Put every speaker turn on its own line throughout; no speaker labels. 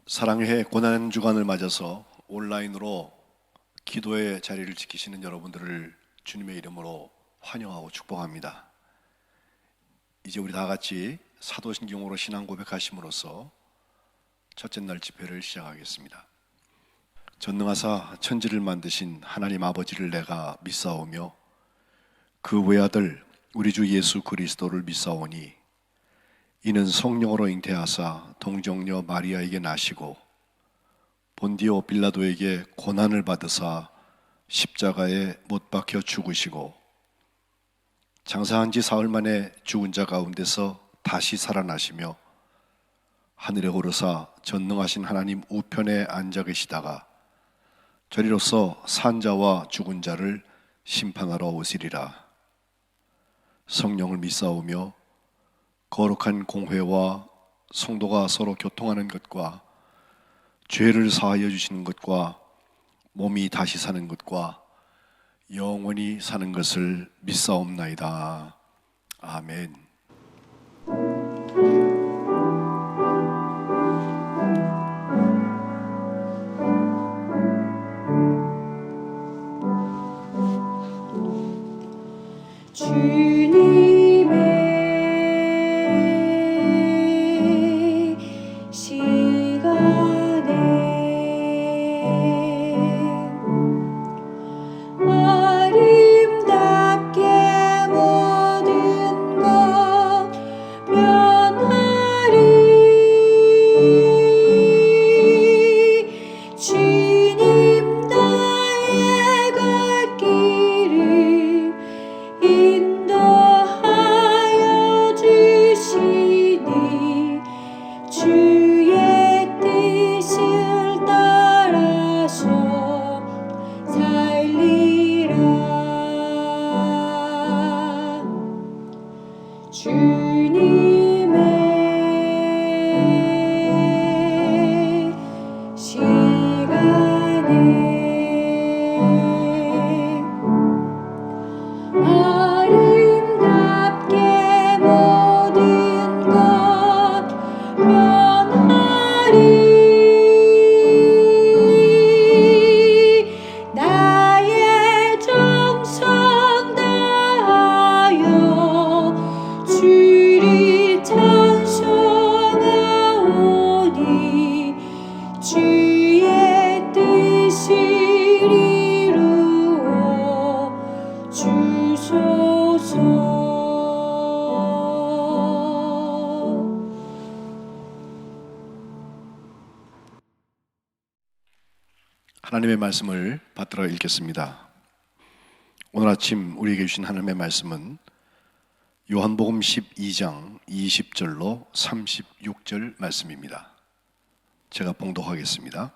사랑의 고난 주간을 맞아서 온라인으로 기도의 자리를 지키시는 여러분들을 주님의 이름으로 환영하고 축복합니다. 이제 우리 다 같이 사도신경으로 신앙 고백하심으로써 첫째 날 집회를 시작하겠습니다. 전능하사 천지를 만드신 하나님 아버지를 내가 믿사오며 그 외아들 우리 주 예수 그리스도를 믿사오니 이는 성령으로 잉태하사 동정녀 마리아에게 나시고 본디오 빌라도에게 고난을 받으사 십자가에 못 박혀 죽으시고 장사한 지 사흘 만에 죽은 자 가운데서 다시 살아나시며 하늘에 오르사 전능하신 하나님 우편에 앉아 계시다가 저리로서 산 자와 죽은 자를 심판하러 오시리라. 성령을 믿사오며 거룩한 공회와 성도가 서로 교통하는 것과 죄를 사하여 주시는 것과 몸이 다시 사는 것과 영원히 사는 것을 믿사옵나이다. 아멘. 하나님의 말씀을 받들어 읽겠습니다. 오늘 아침 우리에게 주신 하나님의 말씀은 요한복음 12장 20절로 36절 말씀입니다. 제가 봉독하겠습니다.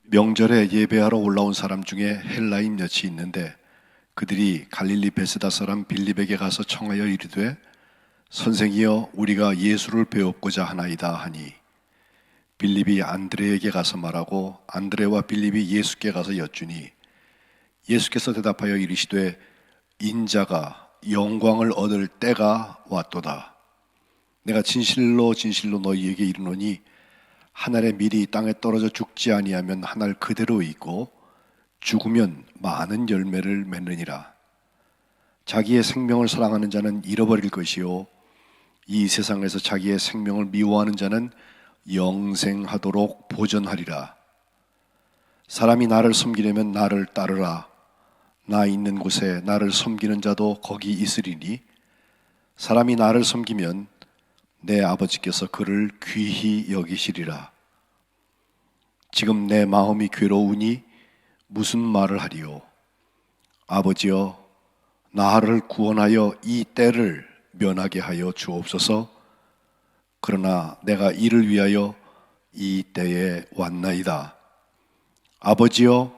명절에 예배하러 올라온 사람 중에 헬라인 몇이 있는데 그들이 갈릴리 베세다 사람 빌립에게 가서 청하여 이르되 선생이여 우리가 예수를 배웁고자 하나이다 하니 빌립이 안드레에게 가서 말하고 안드레와 빌립이 예수께 가서 여쭈니 예수께서 대답하여 이르시되 인자가 영광을 얻을 때가 왔도다. 내가 진실로 진실로 너희에게 이르노니 한 알의 밀이 땅에 떨어져 죽지 아니하면 한 알 그대로 있고 죽으면 많은 열매를 맺느니라. 자기의 생명을 사랑하는 자는 잃어버릴 것이요 이 세상에서 자기의 생명을 미워하는 자는 영생하도록 보전하리라. 사람이 나를 섬기려면 나를 따르라. 나 있는 곳에 나를 섬기는 자도 거기 있으리니 사람이 나를 섬기면 내 아버지께서 그를 귀히 여기시리라. 지금 내 마음이 괴로우니 무슨 말을 하리요? 아버지여 나를 구원하여 이 때를 면하게 하여 주옵소서. 그러나 내가 이를 위하여 이 때에 왔나이다. 아버지여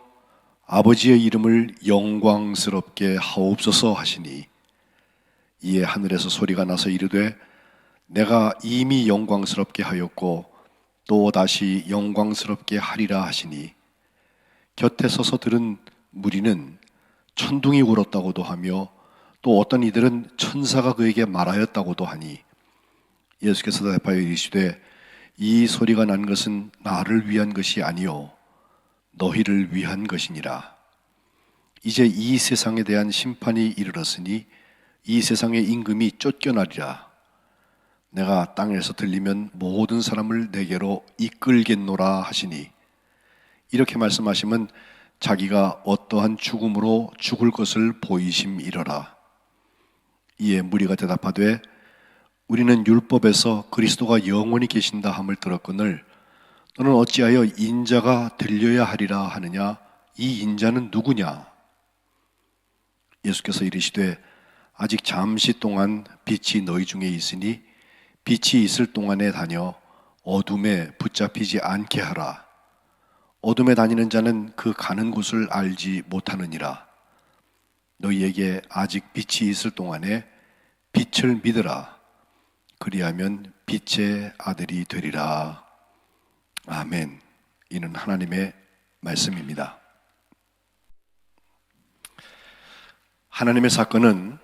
아버지의 이름을 영광스럽게 하옵소서 하시니 이에 하늘에서 소리가 나서 이르되 내가 이미 영광스럽게 하였고 또 다시 영광스럽게 하리라 하시니 곁에 서서 들은 무리는 천둥이 울었다고도 하며 또 어떤 이들은 천사가 그에게 말하였다고도 하니 예수께서 대답하여 이르시되 이 소리가 난 것은 나를 위한 것이 아니요 너희를 위한 것이니라. 이제 이 세상에 대한 심판이 이르렀으니 이 세상의 임금이 쫓겨나리라. 내가 땅에서 들리면 모든 사람을 내게로 이끌겠노라 하시니, 이렇게 말씀하시면 자기가 어떠한 죽음으로 죽을 것을 보이심이러라. 이에 무리가 대답하되 우리는 율법에서 그리스도가 영원히 계신다 함을 들었거늘 너는 어찌하여 인자가 들려야 하리라 하느냐? 이 인자는 누구냐? 예수께서 이르시되 아직 잠시 동안 빛이 너희 중에 있으니 빛이 있을 동안에 다녀 어둠에 붙잡히지 않게 하라. 어둠에 다니는 자는 그 가는 곳을 알지 못하느니라. 너희에게 아직 빛이 있을 동안에 빛을 믿으라. 그리하면 빛의 아들이 되리라. 아멘. 이는 하나님의 말씀입니다. 하나님의 사건은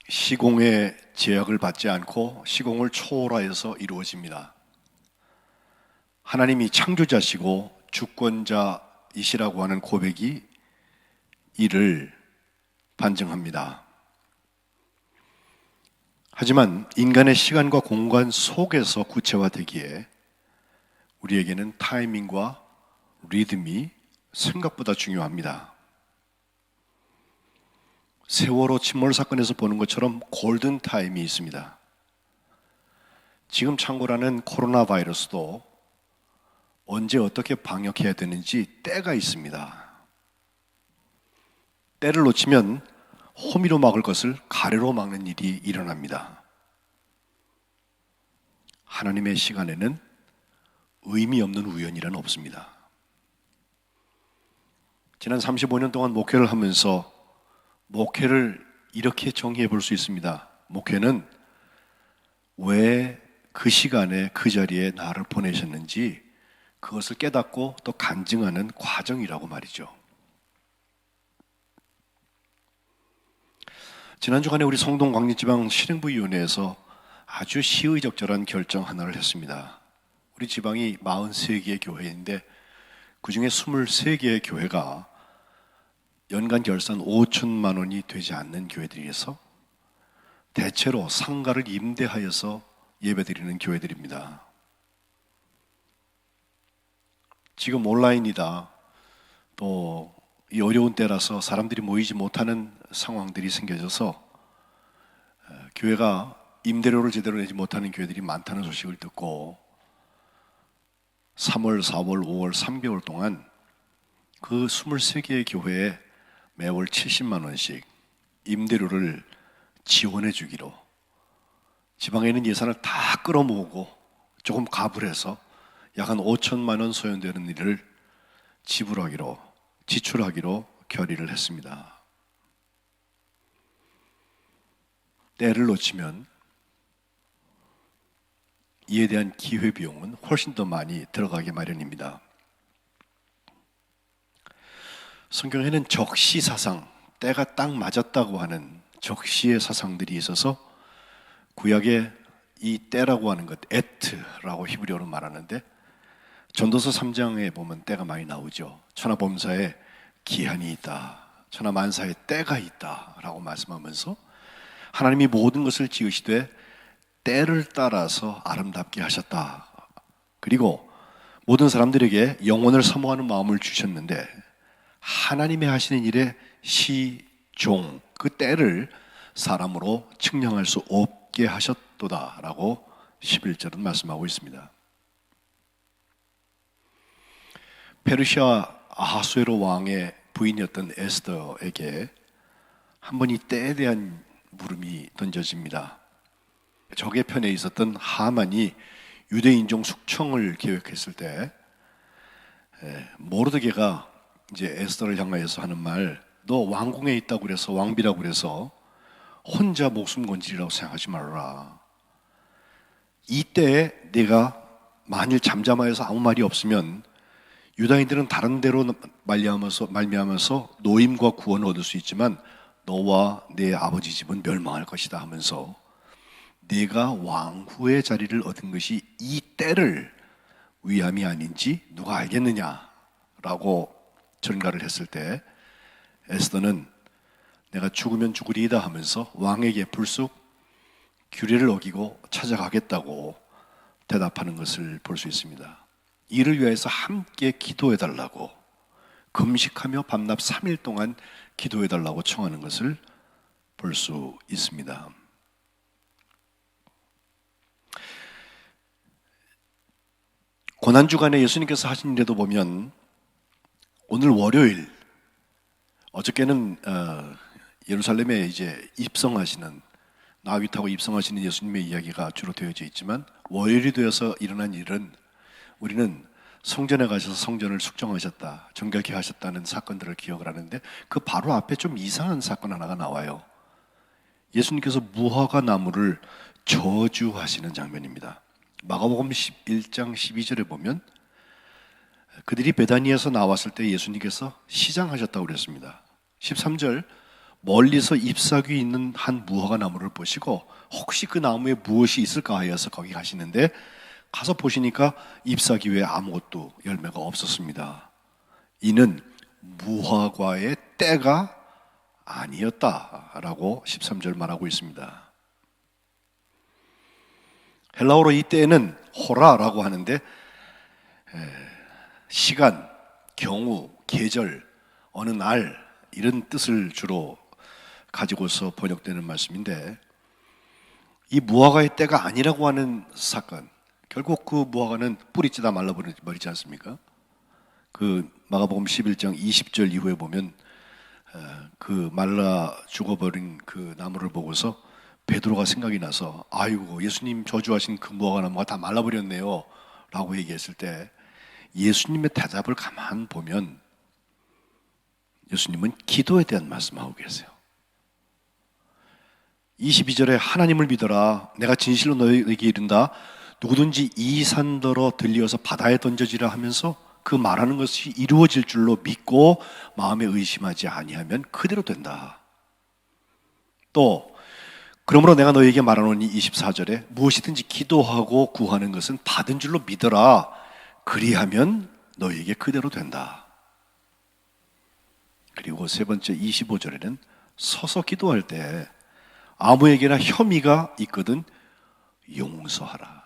시공의 제약을 받지 않고 시공을 초월하여서 이루어집니다. 하나님이 창조자시고 주권자이시라고 하는 고백이 이를 반증합니다. 하지만 인간의 시간과 공간 속에서 구체화되기에 우리에게는 타이밍과 리듬이 생각보다 중요합니다. 세월호 침몰 사건에서 보는 것처럼 골든 타임이 있습니다. 지금 창궐하는 코로나 바이러스도 언제 어떻게 방역해야 되는지 때가 있습니다. 때를 놓치면 호미로 막을 것을 가래로 막는 일이 일어납니다. 하나님의 시간에는 의미 없는 우연이란 없습니다. 지난 35년 동안 목회를 하면서 목회를 이렇게 정의해 볼 수 있습니다. 목회는 왜 그 시간에 그 자리에 나를 보내셨는지 그것을 깨닫고 또 간증하는 과정이라고 말이죠. 지난 주간에 우리 성동 광림지방 실행부위원회에서 아주 시의적절한 결정 하나를 했습니다. 우리 지방이 43개의 교회인데 그중에 23개의 교회가 연간 결산 5천만 원이 되지 않는 교회들이어서 대체로 상가를 임대하여서 예배드리는 교회들입니다. 지금 온라인이다, 또 이 어려운 때라서 사람들이 모이지 못하는 상황들이 생겨져서 교회가 임대료를 제대로 내지 못하는 교회들이 많다는 소식을 듣고 3월, 4월, 5월, 3개월 동안 그 23개의 교회에 매월 70만 원씩 임대료를 지원해 주기로, 지방에 있는 예산을 다 끌어모으고 조금 가불해서 약 한 5천만 원 소요되는 일을 지출하기로 결의를 했습니다. 때를 놓치면 이에 대한 기회비용은 훨씬 더 많이 들어가게 마련입니다. 성경에는 적시사상, 때가 딱 맞았다고 하는 적시의 사상들이 있어서 구약에 이 때라고 하는 것, 에트라고 히브리어로 말하는데 전도서 3장에 보면 때가 많이 나오죠. 천하범사에 기한이 있다, 천하만사에 때가 있다 라고 말씀하면서 하나님이 모든 것을 지으시되 때를 따라서 아름답게 하셨다. 그리고 모든 사람들에게 영혼을 사모하는 마음을 주셨는데 하나님의 하시는 일에 시종, 그 때를 사람으로 측량할 수 없게 하셨도다 라고 11절은 말씀하고 있습니다. 페르시아 아하수에로 왕의 부인이었던 에스더에게 한 번 이 때에 대한 물음이 던져집니다. 적의 편에 있었던 하만이 유대인종 숙청을 계획했을 때 모르드게가 이제 에스더를 향하여서 하는 말, 너 왕궁에 있다고 그래서, 왕비라고 그래서 혼자 목숨 건지리라고 생각하지 말아라. 이때에 내가 만일 잠잠하여서 아무 말이 없으면 유다인들은 다른 데로 말미암아서 노임과 구원을 얻을 수 있지만 너와 내 아버지 집은 멸망할 것이다 하면서 네가 왕후의 자리를 얻은 것이 이 때를 위함이 아닌지 누가 알겠느냐라고 전가를 했을 때 에스더는 내가 죽으면 죽으리이다 하면서 왕에게 불쑥 규례를 어기고 찾아가겠다고 대답하는 것을 볼 수 있습니다. 이를 위해서 함께 기도해달라고, 금식하며 밤낮 3일 동안 기도해달라고 청하는 것을 볼 수 있습니다. 고난주간에 예수님께서 하신 일에도 보면 오늘 월요일, 어저께는 예루살렘에 이제 입성하시는, 나귀 타고 입성하시는 예수님의 이야기가 주로 되어져 있지만, 월요일이 되어서 일어난 일은 우리는 성전에 가셔서 성전을 숙정하셨다, 정결케 하셨다는 사건들을 기억을 하는데, 그 바로 앞에 좀 이상한 사건 하나가 나와요. 예수님께서 무화과 나무를 저주하시는 장면입니다. 마가복음 11장 12절에 보면 그들이 베다니에서 나왔을 때 예수님께서 시장하셨다고 그랬습니다. 13절, 멀리서 잎사귀 있는 한 무화과 나무를 보시고 혹시 그 나무에 무엇이 있을까 하여서 거기 가시는데, 가서 보시니까 잎사귀 외에 아무것도 열매가 없었습니다. 이는 무화과의 때가 아니었다라고 13절 말하고 있습니다. 헬라어로 이 때에는 호라라고 하는데 시간, 경우, 계절, 어느 날 이런 뜻을 주로 가지고서 번역되는 말씀인데, 이 무화과의 때가 아니라고 하는 사건, 결국 그 무화과는 뿌리째 말라버리지 않습니까? 그 마가복음 11장 20절 이후에 보면 그 말라 죽어버린 그 나무를 보고서 베드로가 생각이 나서, 아이고 예수님 저주하신 그 무화과 나무가 다 말라버렸네요 라고 얘기했을 때, 예수님의 대답을 가만 보면 예수님은 기도에 대한 말씀하고 계세요. 22절에 하나님을 믿어라, 내가 진실로 너에게 이른다, 누구든지 이 산더러 들려서 바다에 던져지라 하면서 그 말하는 것이 이루어질 줄로 믿고 마음에 의심하지 아니하면 그대로 된다. 또 그러므로 내가 너에게 말하노니 24절에 무엇이든지 기도하고 구하는 것은 받은 줄로 믿어라, 그리하면 너에게 그대로 된다. 그리고 세 번째 25절에는 서서 기도할 때 아무에게나 혐의가 있거든 용서하라,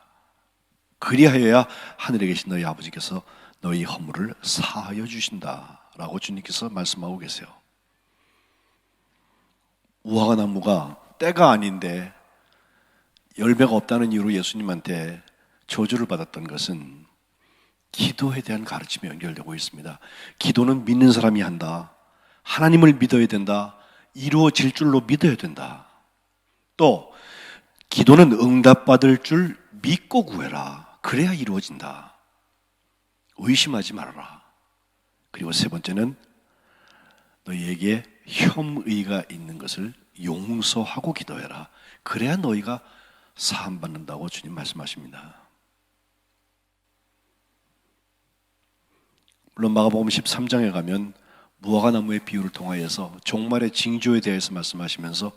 그리하여야 하늘에 계신 너희 아버지께서 너희 허물을 사하여 주신다 라고 주님께서 말씀하고 계세요. 무화과 나무가 때가 아닌데 열매가 없다는 이유로 예수님한테 저주를 받았던 것은 기도에 대한 가르침에 연결되고 있습니다. 기도는 믿는 사람이 한다, 하나님을 믿어야 된다, 이루어질 줄로 믿어야 된다. 또 기도는 응답받을 줄 믿고 구해라, 그래야 이루어진다, 의심하지 말아라. 그리고 세 번째는 너희에게 혐의가 있는 것을 용서하고 기도해라, 그래야 너희가 사함받는다고 주님 말씀하십니다. 물론 마가복음 13장에 가면 무화과 나무의 비유를 통하여서 종말의 징조에 대해서 말씀하시면서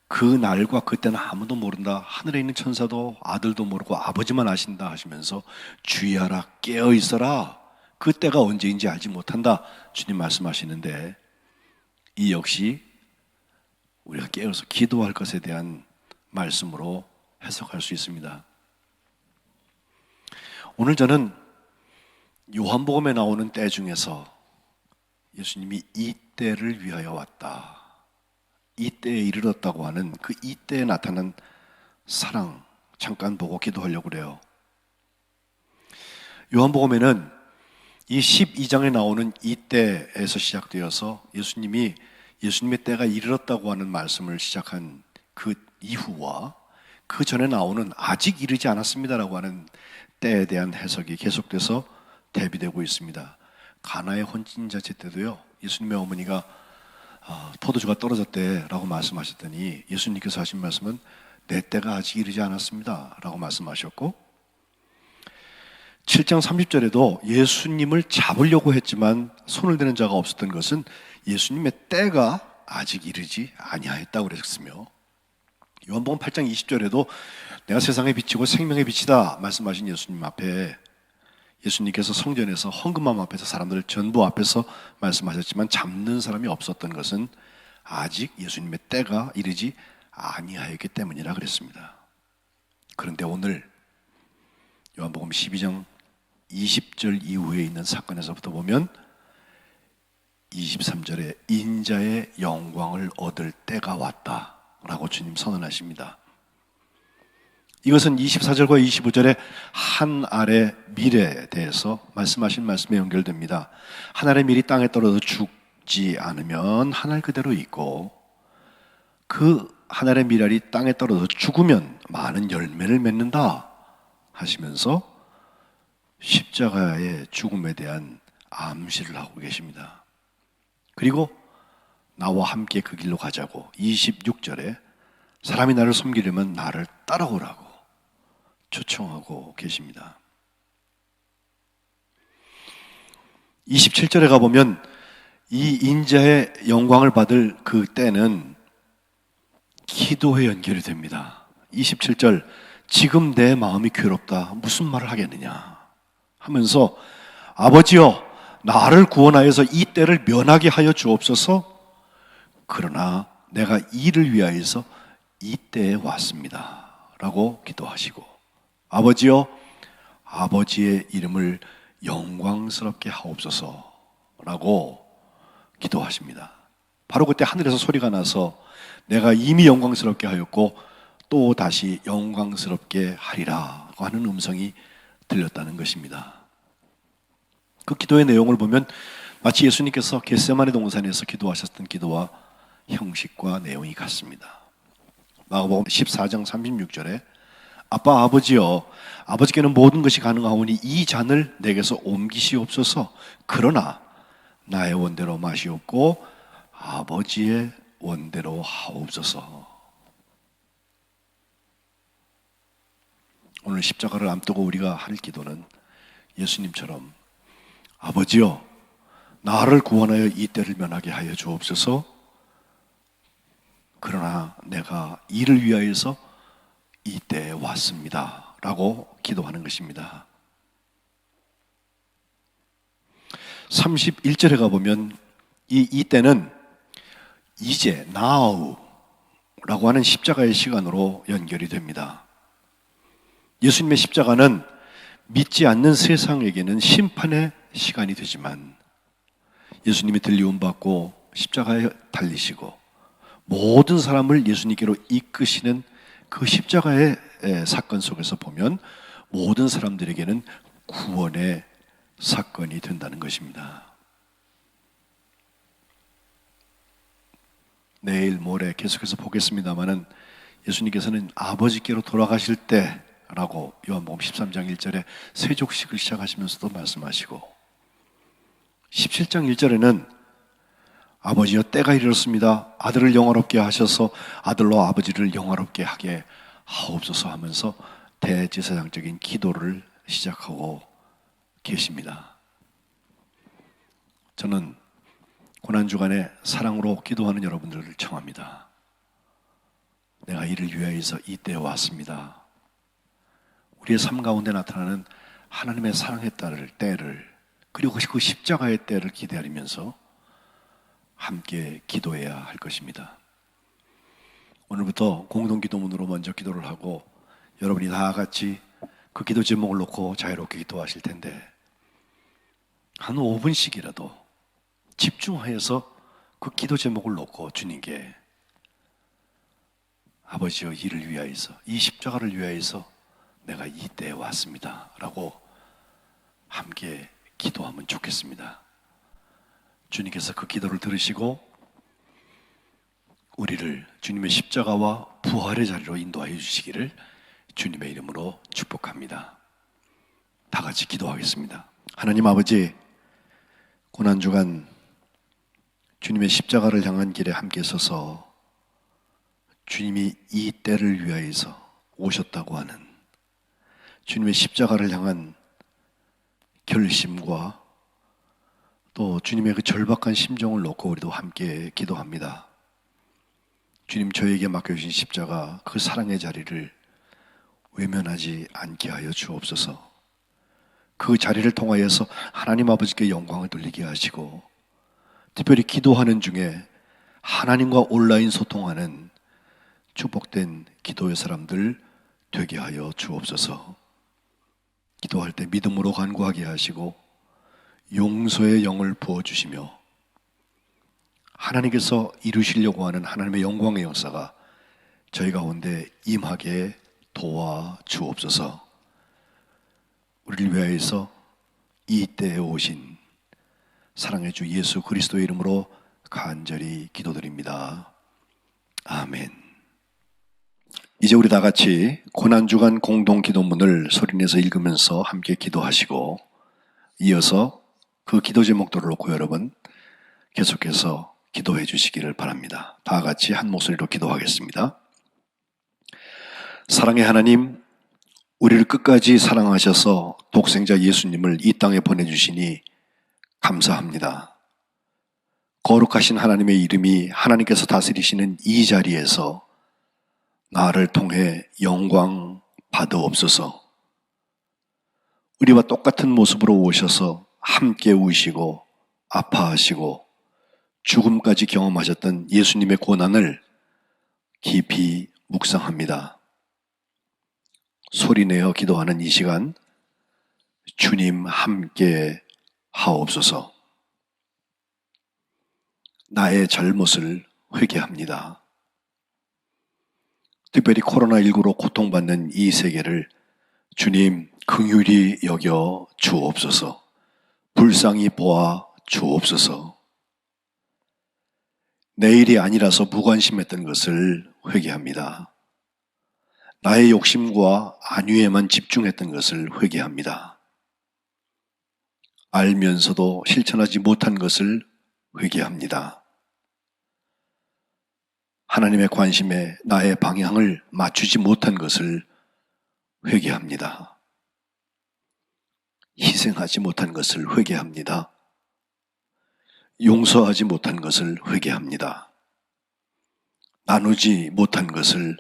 그 날과 그때는 아무도 모른다, 하늘에 있는 천사도 아들도 모르고 아버지만 아신다 하시면서 주의하라, 깨어 있어라, 그 때가 언제인지 알지 못한다 주님 말씀하시는데, 이 역시 우리가 깨어서 기도할 것에 대한 말씀으로 해석할 수 있습니다. 오늘 저는 요한복음에 나오는 때 중에서 예수님이 이 때를 위하여 왔다, 이 때에 이르렀다고 하는 그 이 때에 나타난 사랑 잠깐 보고 기도하려고 그래요. 요한복음에는 이 12장에 나오는 이 때에서 시작되어서 예수님의 때가 이르렀다고 하는 말씀을 시작한 그 이후와 그 전에 나오는 아직 이르지 않았습니다라고 하는 때에 대한 해석이 계속돼서 대비되고 있습니다. 가나의 혼인잔치 때도요, 예수님의 어머니가 포도주가 떨어졌대라고 말씀하셨더니 예수님께서 하신 말씀은 내 때가 아직 이르지 않았습니다 라고 말씀하셨고, 7장 30절에도 예수님을 잡으려고 했지만 손을 대는 자가 없었던 것은 예수님의 때가 아직 이르지 아니하였다고 그랬으며, 요한복음 8장 20절에도 내가 세상에 비치고 생명의 빛이다 말씀하신 예수님 앞에 예수님께서 성전에서 헌금함 앞에서 사람들 전부 앞에서 말씀하셨지만 잡는 사람이 없었던 것은 아직 예수님의 때가 이르지 아니하였기 때문이라 그랬습니다. 그런데 오늘 요한복음 12장 20절 이후에 있는 사건에서부터 보면 23절에 인자의 영광을 얻을 때가 왔다라고 주님 선언하십니다. 이것은 24절과 25절에 한 알의 밀에 대해서 말씀하신 말씀에 연결됩니다. 한 알의 밀이 땅에 떨어져 죽지 않으면 한 알 그대로 있고 그 한 알의 밀알이 땅에 떨어져 죽으면 많은 열매를 맺는다 하시면서 십자가의 죽음에 대한 암시를 하고 계십니다. 그리고 나와 함께 그 길로 가자고 26절에 사람이 나를 섬기려면 나를 따라오라고 초청하고 계십니다. 27절에 가보면 이 인자의 영광을 받을 그 때는 기도에 연결이 됩니다. 27절 지금 내 마음이 괴롭다 무슨 말을 하겠느냐 하면서 아버지여 나를 구원하여서 이 때를 면하게 하여 주옵소서. 그러나 내가 이를 위하여서 이 때에 왔습니다 라고 기도하시고 아버지여 아버지의 이름을 영광스럽게 하옵소서 라고 기도하십니다. 바로 그때 하늘에서 소리가 나서 내가 이미 영광스럽게 하였고 또 다시 영광스럽게 하리라 하는 음성이 들렸다는 것입니다. 그 기도의 내용을 보면 마치 예수님께서 겟세마네 동산에서 기도하셨던 기도와 형식과 내용이 같습니다. 마가복음 14장 36절에 아빠 아버지여 아버지께는 모든 것이 가능하오니 이 잔을 내게서 옮기시옵소서. 그러나 나의 원대로 마시옵고 아버지의 원대로 하옵소서. 오늘 십자가를 앞두고 우리가 할 기도는 예수님처럼 아버지여 나를 구원하여 이 때를 면하게 하여 주옵소서. 그러나 내가 이를 위하여서 이 때에 왔습니다 라고 기도하는 것입니다. 31절에 가보면 이 때는 이제 now 라고 하는 십자가의 시간으로 연결이 됩니다. 예수님의 십자가는 믿지 않는 세상에게는 심판의 시간이 되지만 예수님이 들리움 받고 십자가에 달리시고 모든 사람을 예수님께로 이끄시는 그 십자가의 사건 속에서 보면 모든 사람들에게는 구원의 사건이 된다는 것입니다. 내일 모레 계속해서 보겠습니다마는 예수님께서는 아버지께로 돌아가실 때라고 요한복음 13장 1절에 세족식을 시작하시면서도 말씀하시고 17장 1절에는 아버지여 때가 이르렀습니다. 아들을 영화롭게 하셔서 아들로 아버지를 영화롭게 하게 하옵소서 하면서 대제사장적인 기도를 시작하고 계십니다. 저는 고난주간에 사랑으로 기도하는 여러분들을 청합니다. 내가 이를 위하여서 이 때에 왔습니다. 우리의 삶 가운데 나타나는 하나님의 사랑의 때를 그리고 그 십자가의 때를 기다리면서 함께 기도해야 할 것입니다. 오늘부터 공동기도문으로 먼저 기도를 하고 여러분이 다 같이 그 기도 제목을 놓고 자유롭게 기도하실 텐데 한 5분씩이라도 집중하여서 그 기도 제목을 놓고 주님께 아버지여 이를 위하여서 이 십자가를 위하여서 내가 이 때에 왔습니다 라고 함께 기도하면 좋겠습니다. 주님께서 그 기도를 들으시고 우리를 주님의 십자가와 부활의 자리로 인도하여 주시기를 주님의 이름으로 축복합니다. 다 같이 기도하겠습니다. 하나님 아버지, 고난주간 주님의 십자가를 향한 길에 함께 서서 주님이 이 때를 위하여서 오셨다고 하는 주님의 십자가를 향한 결심과 또 주님의 그 절박한 심정을 놓고 우리도 함께 기도합니다. 주님 저에게 맡겨주신 십자가 그 사랑의 자리를 외면하지 않게 하여 주옵소서. 그 자리를 통하여서 하나님 아버지께 영광을 돌리게 하시고, 특별히 기도하는 중에 하나님과 온라인 소통하는 축복된 기도의 사람들 되게 하여 주옵소서. 기도할 때 믿음으로 간구하게 하시고 용서의 영을 부어주시며 하나님께서 이루시려고 하는 하나님의 영광의 역사가 저희 가운데 임하게 도와 주옵소서. 우리를 위하여서 이 때에 오신 사랑의 주 예수 그리스도의 이름으로 간절히 기도드립니다. 아멘. 이제 우리 다 같이 고난주간 공동 기도문을 소리내서 읽으면서 함께 기도하시고, 이어서 그 기도 제목들을 놓고 여러분 계속해서 기도해 주시기를 바랍니다. 다 같이 한 목소리로 기도하겠습니다. 사랑의 하나님, 우리를 끝까지 사랑하셔서 독생자 예수님을 이 땅에 보내주시니 감사합니다. 거룩하신 하나님의 이름이 하나님께서 다스리시는 이 자리에서 나를 통해 영광 받으옵소서. 우리와 똑같은 모습으로 오셔서 함께 우시고 아파하시고 죽음까지 경험하셨던 예수님의 고난을 깊이 묵상합니다. 소리내어 기도하는 이 시간 주님 함께 하옵소서. 나의 잘못을 회개합니다. 특별히 코로나19로 고통받는 이 세계를 주님 긍휼히 여겨 주옵소서. 불쌍히 보아 주옵소서. 내일이 아니라서 무관심했던 것을 회개합니다. 나의 욕심과 안위에만 집중했던 것을 회개합니다. 알면서도 실천하지 못한 것을 회개합니다. 하나님의 관심에 나의 방향을 맞추지 못한 것을 회개합니다. 희생하지 못한 것을 회개합니다. 용서하지 못한 것을 회개합니다. 나누지 못한 것을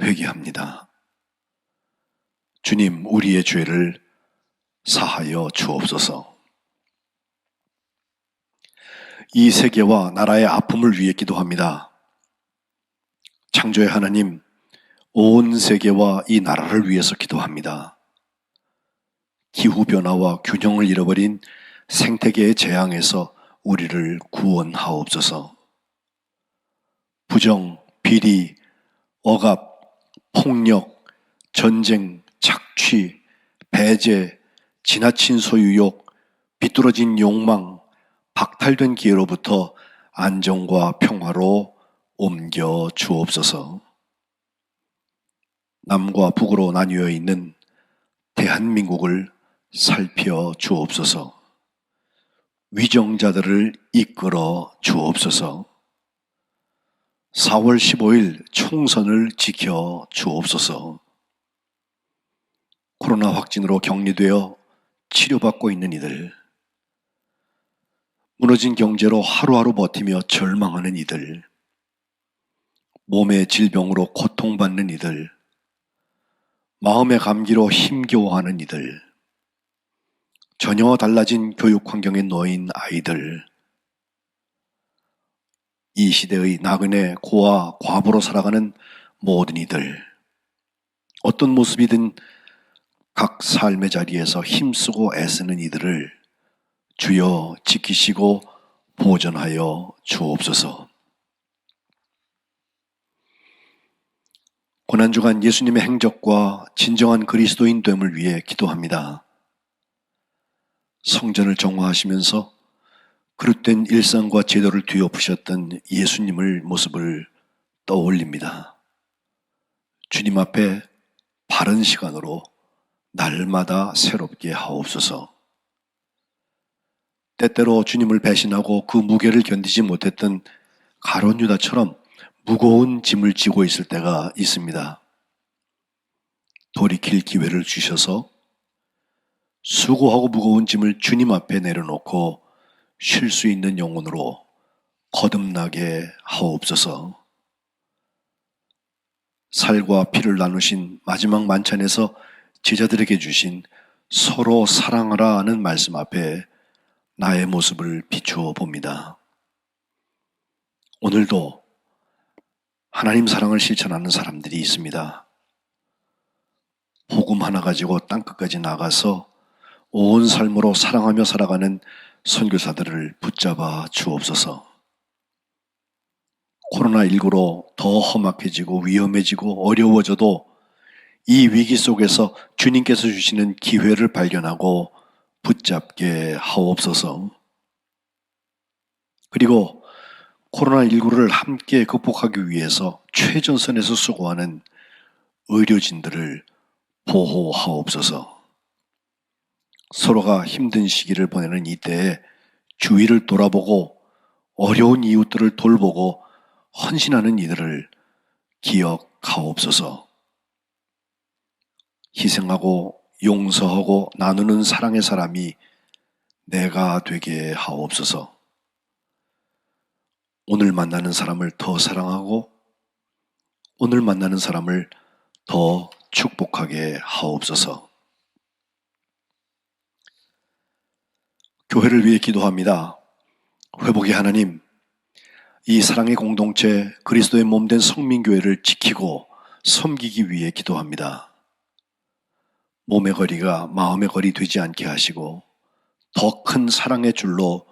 회개합니다. 주님, 우리의 죄를 사하여 주옵소서. 이 세계와 나라의 아픔을 위해 기도합니다. 창조의 하나님, 온 세계와 이 나라를 위해서 기도합니다. 기후변화와 균형을 잃어버린 생태계의 재앙에서 우리를 구원하옵소서. 부정, 비리, 억압, 폭력, 전쟁, 착취, 배제, 지나친 소유욕, 비뚤어진 욕망, 박탈된 기회로부터 안정과 평화로 옮겨 주옵소서. 남과 북으로 나뉘어 있는 대한민국을 살펴 주옵소서. 위정자들을 이끌어 주옵소서. 4월 15일 총선을 지켜 주옵소서. 코로나 확진으로 격리되어 치료받고 있는 이들, 무너진 경제로 하루하루 버티며 절망하는 이들, 몸의 질병으로 고통받는 이들, 마음의 감기로 힘겨워하는 이들, 전혀 달라진 교육 환경에 놓인 아이들, 이 시대의 나그네 고아 과부로 살아가는 모든 이들, 어떤 모습이든 각 삶의 자리에서 힘쓰고 애쓰는 이들을 주여 지키시고 보존하여 주옵소서. 고난주간 예수님의 행적과 진정한 그리스도인 됨을 위해 기도합니다. 성전을 정화하시면서 그릇된 일상과 제도를 뒤엎으셨던 예수님을 모습을 떠올립니다. 주님 앞에 바른 시간으로 날마다 새롭게 하옵소서. 때때로 주님을 배신하고 그 무게를 견디지 못했던 가룟 유다처럼 무거운 짐을 지고 있을 때가 있습니다. 돌이킬 기회를 주셔서 수고하고 무거운 짐을 주님 앞에 내려놓고 쉴 수 있는 영혼으로 거듭나게 하옵소서. 살과 피를 나누신 마지막 만찬에서 제자들에게 주신 서로 사랑하라 하는 말씀 앞에 나의 모습을 비추어 봅니다. 오늘도 하나님 사랑을 실천하는 사람들이 있습니다. 복음 하나 가지고 땅끝까지 나가서 온 삶으로 사랑하며 살아가는 선교사들을 붙잡아 주옵소서. 코로나19로 더 험악해지고 위험해지고 어려워져도 이 위기 속에서 주님께서 주시는 기회를 발견하고 붙잡게 하옵소서. 그리고 코로나19를 함께 극복하기 위해서 최전선에서 수고하는 의료진들을 보호하옵소서. 서로가 힘든 시기를 보내는 이때에 주위를 돌아보고 어려운 이웃들을 돌보고 헌신하는 이들을 기억하옵소서. 희생하고 용서하고 나누는 사랑의 사람이 내가 되게 하옵소서. 오늘 만나는 사람을 더 사랑하고 오늘 만나는 사람을 더 축복하게 하옵소서. 교회를 위해 기도합니다. 회복의 하나님, 이 사랑의 공동체 그리스도의 몸된 성민교회를 지키고 섬기기 위해 기도합니다. 몸의 거리가 마음의 거리 되지 않게 하시고 더 큰 사랑의 줄로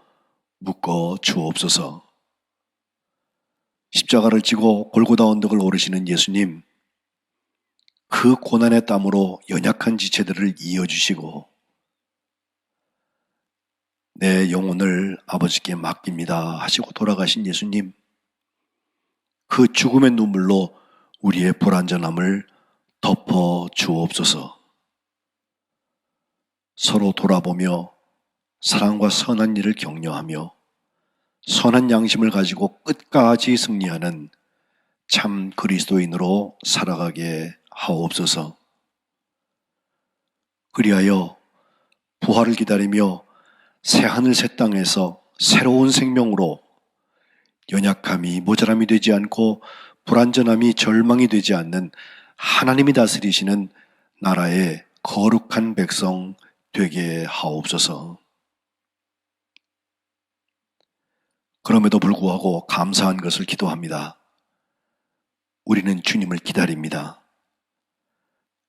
묶어 주옵소서. 십자가를 지고 골고다 언덕을 오르시는 예수님, 그 고난의 땀으로 연약한 지체들을 이어주시고 내 영혼을 아버지께 맡깁니다 하시고 돌아가신 예수님, 그 죽음의 눈물로 우리의 불완전함을 덮어 주옵소서. 서로 돌아보며 사랑과 선한 일을 격려하며 선한 양심을 가지고 끝까지 승리하는 참 그리스도인으로 살아가게 하옵소서. 그리하여 부활을 기다리며 새하늘 새 땅에서 새로운 생명으로 연약함이 모자람이 되지 않고 불완전함이 절망이 되지 않는 하나님이 다스리시는 나라의 거룩한 백성 되게 하옵소서. 그럼에도 불구하고 감사한 것을 기도합니다. 우리는 주님을 기다립니다.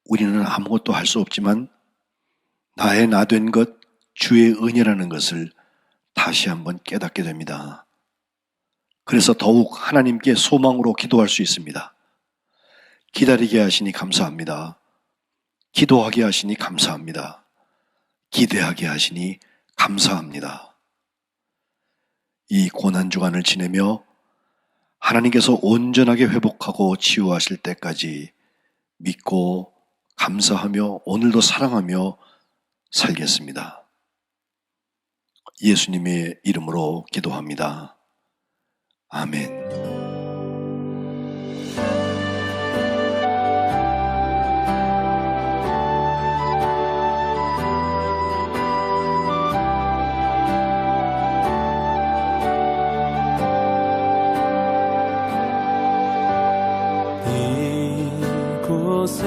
우리는 아무것도 할 수 없지만 나의 나 된 것, 주의 은혜라는 것을 다시 한번 깨닫게 됩니다. 그래서 더욱 하나님께 소망으로 기도할 수 있습니다. 기다리게 하시니 감사합니다. 기도하게 하시니 감사합니다. 기대하게 하시니 감사합니다. 이 고난주간을 지내며 하나님께서 온전하게 회복하고 치유하실 때까지 믿고 감사하며 오늘도 사랑하며 살겠습니다. 예수님의 이름으로 기도합니다. 아멘.
이곳에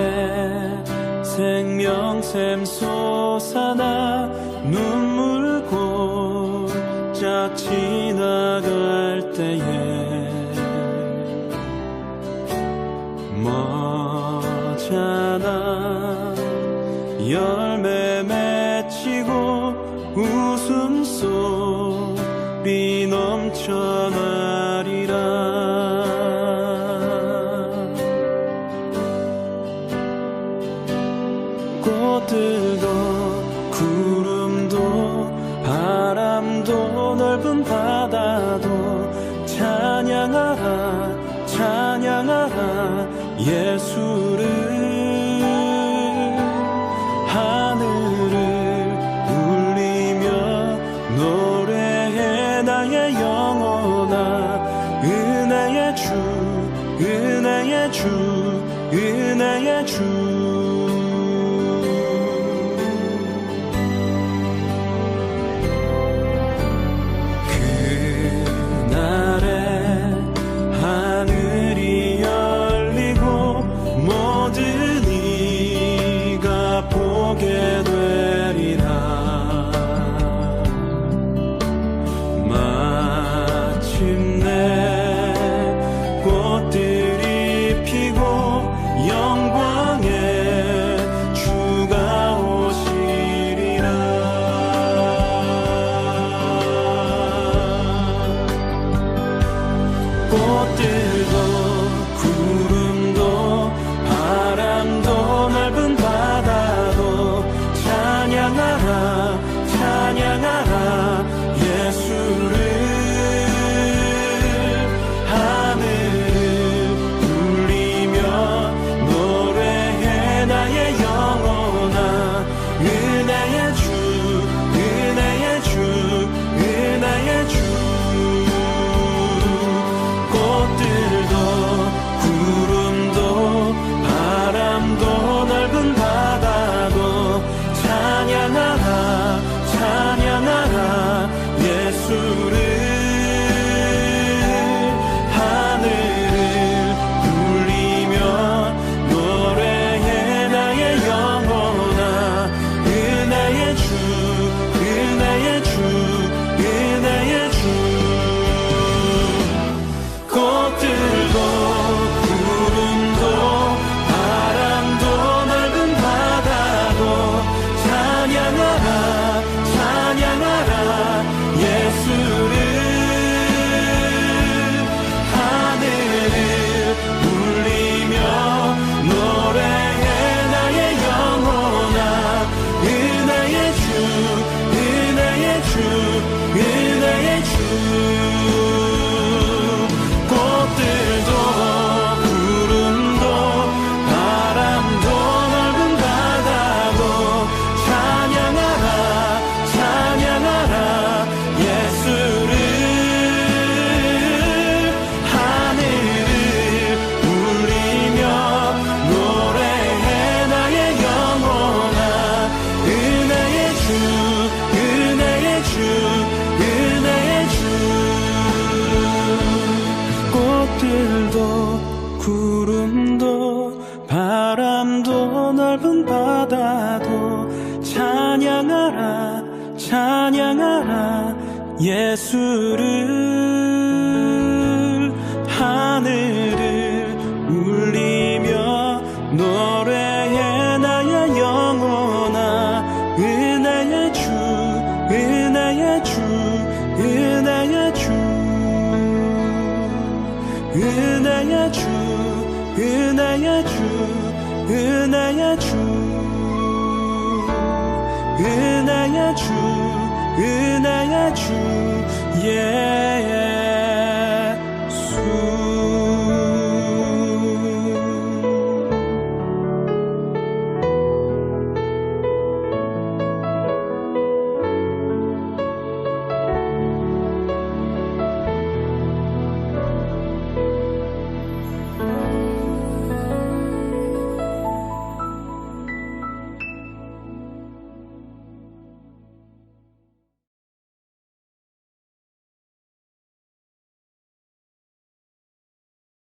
생명샘 솟아나 눈물 골짝 지나갈 때에 머잖아 열매 맺히고 웃음소리 넘쳐나리라. 꽃들도 구름도 바람도 넓은 바다도 찬양하라 찬양하라 예수를. 하늘을 울리며 노래해 나의 영혼아. 은혜의 주 은혜의 주 은혜의 주. 보게 돼 바람도 넓은 바다도 찬양하라 찬양하라 예수를 하늘을 울리며 노래해 나의 영혼아 은혜의 주 은혜의 주 은혜의 주 은혜의 주 은혜의 주 은혜의 주 은혜의 주 은혜의 주 yeah.